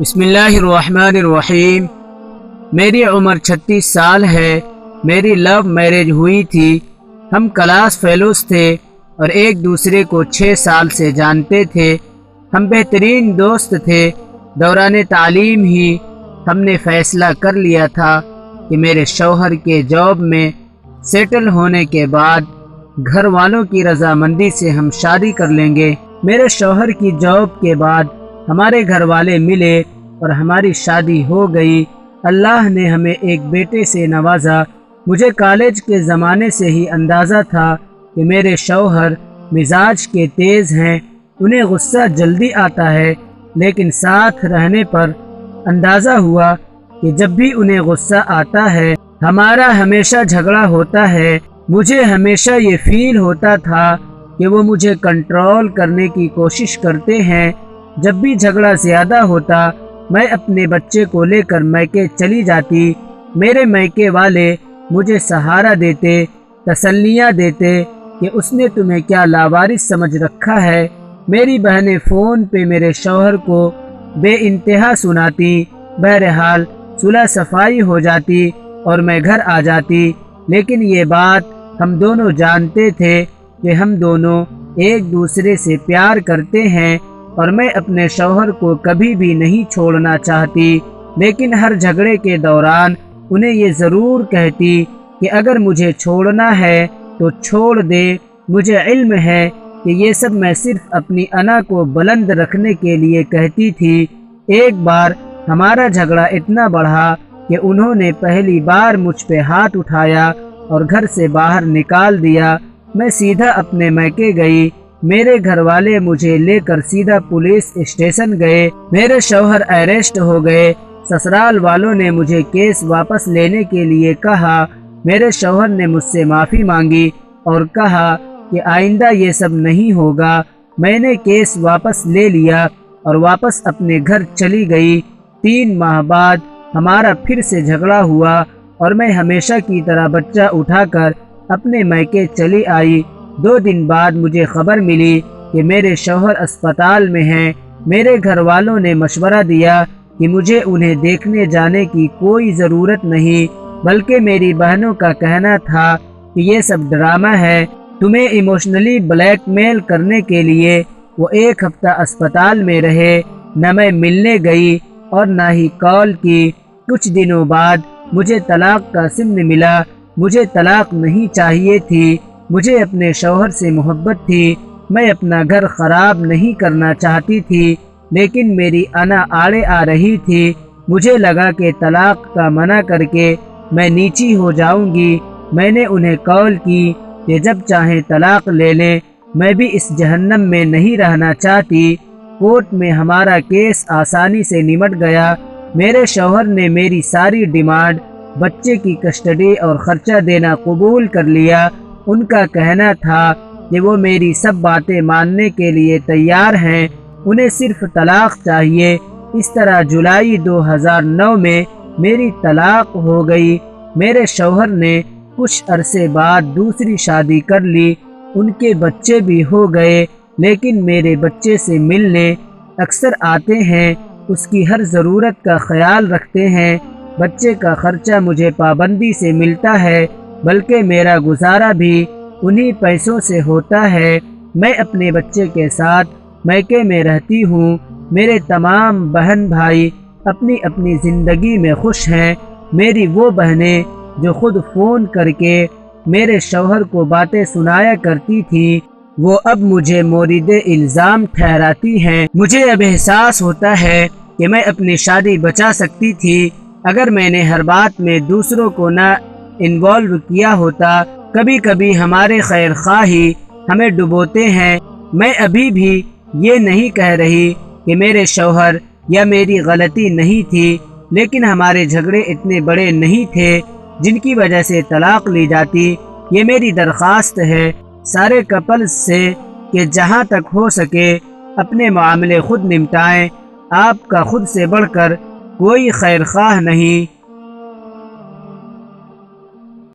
بسم اللہ الرحمن الرحیم۔ میری عمر 36 سال ہے۔ میری لو میرج ہوئی تھی۔ ہم کلاس فیلوز تھے اور ایک دوسرے کو 6 سال سے جانتے تھے۔ ہم بہترین دوست تھے۔ دوران تعلیم ہی ہم نے فیصلہ کر لیا تھا کہ میرے شوہر کے جاب میں سیٹل ہونے کے بعد گھر والوں کی رضامندی سے ہم شادی کر لیں گے۔ میرے شوہر کی جاب کے بعد ہمارے گھر والے ملے اور ہماری شادی ہو گئی۔ اللہ نے ہمیں ایک بیٹے سے نوازا۔ مجھے کالج کے زمانے سے ہی اندازہ تھا کہ میرے شوہر مزاج کے تیز ہیں، انہیں غصہ جلدی آتا ہے، لیکن ساتھ رہنے پر اندازہ ہوا کہ جب بھی انہیں غصہ آتا ہے ہمارا ہمیشہ جھگڑا ہوتا ہے۔ مجھے ہمیشہ یہ فیل ہوتا تھا کہ وہ مجھے کنٹرول کرنے کی کوشش کرتے ہیں۔ جب بھی جھگڑا زیادہ ہوتا میں اپنے بچے کو لے کر میکے چلی جاتی۔ میرے میکے والے مجھے سہارا دیتے، تسلیاں دیتے کہ اس نے تمہیں کیا لاوارث سمجھ رکھا ہے۔ میری بہنیں فون پہ میرے شوہر کو بے انتہا سناتی۔ بہرحال صلح صفائی ہو جاتی اور میں گھر آ جاتی، لیکن یہ بات ہم دونوں جانتے تھے کہ ہم دونوں ایک دوسرے سے پیار کرتے ہیں اور میں اپنے شوہر کو کبھی بھی نہیں چھوڑنا چاہتی، لیکن ہر جھگڑے کے دوران انہیں یہ ضرور کہتی کہ اگر مجھے چھوڑنا ہے تو چھوڑ دے۔ مجھے علم ہے کہ یہ سب میں صرف اپنی انا کو بلند رکھنے کے لیے کہتی تھی۔ ایک بار ہمارا جھگڑا اتنا بڑھا کہ انہوں نے پہلی بار مجھ پہ ہاتھ اٹھایا اور گھر سے باہر نکال دیا۔ میں سیدھا اپنے میکے گئی۔ میرے گھر والے مجھے لے کر سیدھا پولیس اسٹیشن گئے۔ میرے شوہر اریسٹ ہو گئے۔ سسرال والوں نے مجھے کیس واپس لینے کے لیے کہا۔ میرے شوہر نے مجھ سے معافی مانگی اور کہا کہ آئندہ یہ سب نہیں ہوگا۔ میں نے کیس واپس لے لیا اور واپس اپنے گھر چلی گئی۔ 3 ماہ بعد ہمارا پھر سے جھگڑا ہوا اور میں ہمیشہ کی طرح بچہ اٹھا کر اپنے میکے چلی آئی۔ 2 دن بعد مجھے خبر ملی کہ میرے شوہر اسپتال میں ہیں۔ میرے گھر والوں نے مشورہ دیا کہ مجھے انہیں دیکھنے جانے کی کوئی ضرورت نہیں، بلکہ میری بہنوں کا کہنا تھا کہ یہ سب ڈرامہ ہے، تمہیں ایموشنلی بلیک میل کرنے کے لیے۔ وہ 1 ہفتہ اسپتال میں رہے۔ نہ میں ملنے گئی اور نہ ہی کال کی۔ کچھ دنوں بعد مجھے طلاق کا سمن ملا۔ مجھے طلاق نہیں چاہیے تھی۔ مجھے اپنے شوہر سے محبت تھی۔ میں اپنا گھر خراب نہیں کرنا چاہتی تھی، لیکن میری انا آڑے آ رہی تھی۔ مجھے لگا کہ طلاق کا منع کر کے میں نیچی ہو جاؤں گی۔ میں نے انہیں کال کی کہ جب چاہیں طلاق لے لیں، میں بھی اس جہنم میں نہیں رہنا چاہتی۔ کورٹ میں ہمارا کیس آسانی سے نمٹ گیا۔ میرے شوہر نے میری ساری ڈیمانڈ، بچے کی کسٹڈی اور خرچہ دینا قبول کر لیا۔ ان کا کہنا تھا کہ وہ میری سب باتیں ماننے کے لیے تیار ہیں، انہیں صرف طلاق چاہیے۔ اس طرح جولائی 2009 میں میری طلاق ہو گئی۔ میرے شوہر نے کچھ عرصے بعد دوسری شادی کر لی۔ ان کے بچے بھی ہو گئے، لیکن میرے بچے سے ملنے اکثر آتے ہیں، اس کی ہر ضرورت کا خیال رکھتے ہیں۔ بچے کا خرچہ مجھے پابندی سے ملتا ہے، بلکہ میرا گزارا بھی انہی پیسوں سے ہوتا ہے۔ میں اپنے بچے کے ساتھ میکے میں رہتی ہوں۔ میرے تمام بہن بھائی اپنی اپنی زندگی میں خوش ہیں۔ میری وہ بہنیں جو خود فون کر کے میرے شوہر کو باتیں سنایا کرتی تھیں، وہ اب مجھے مورد الزام ٹھہراتی ہیں۔ مجھے اب احساس ہوتا ہے کہ میں اپنی شادی بچا سکتی تھی اگر میں نے ہر بات میں دوسروں کو نہ انوالو کیا ہوتا۔ کبھی کبھی ہمارے خیر خواہی ہمیں ڈبوتے ہیں۔ میں ابھی بھی یہ نہیں کہہ رہی کہ میرے شوہر یا میری غلطی نہیں تھی، لیکن ہمارے جھگڑے اتنے بڑے نہیں تھے جن کی وجہ سے طلاق لی جاتی۔ یہ میری درخواست ہے سارے کپلز سے کہ جہاں تک ہو سکے اپنے معاملے خود نمٹائیں۔ آپ کا خود سے بڑھ کر کوئی خیر خواہ نہیں۔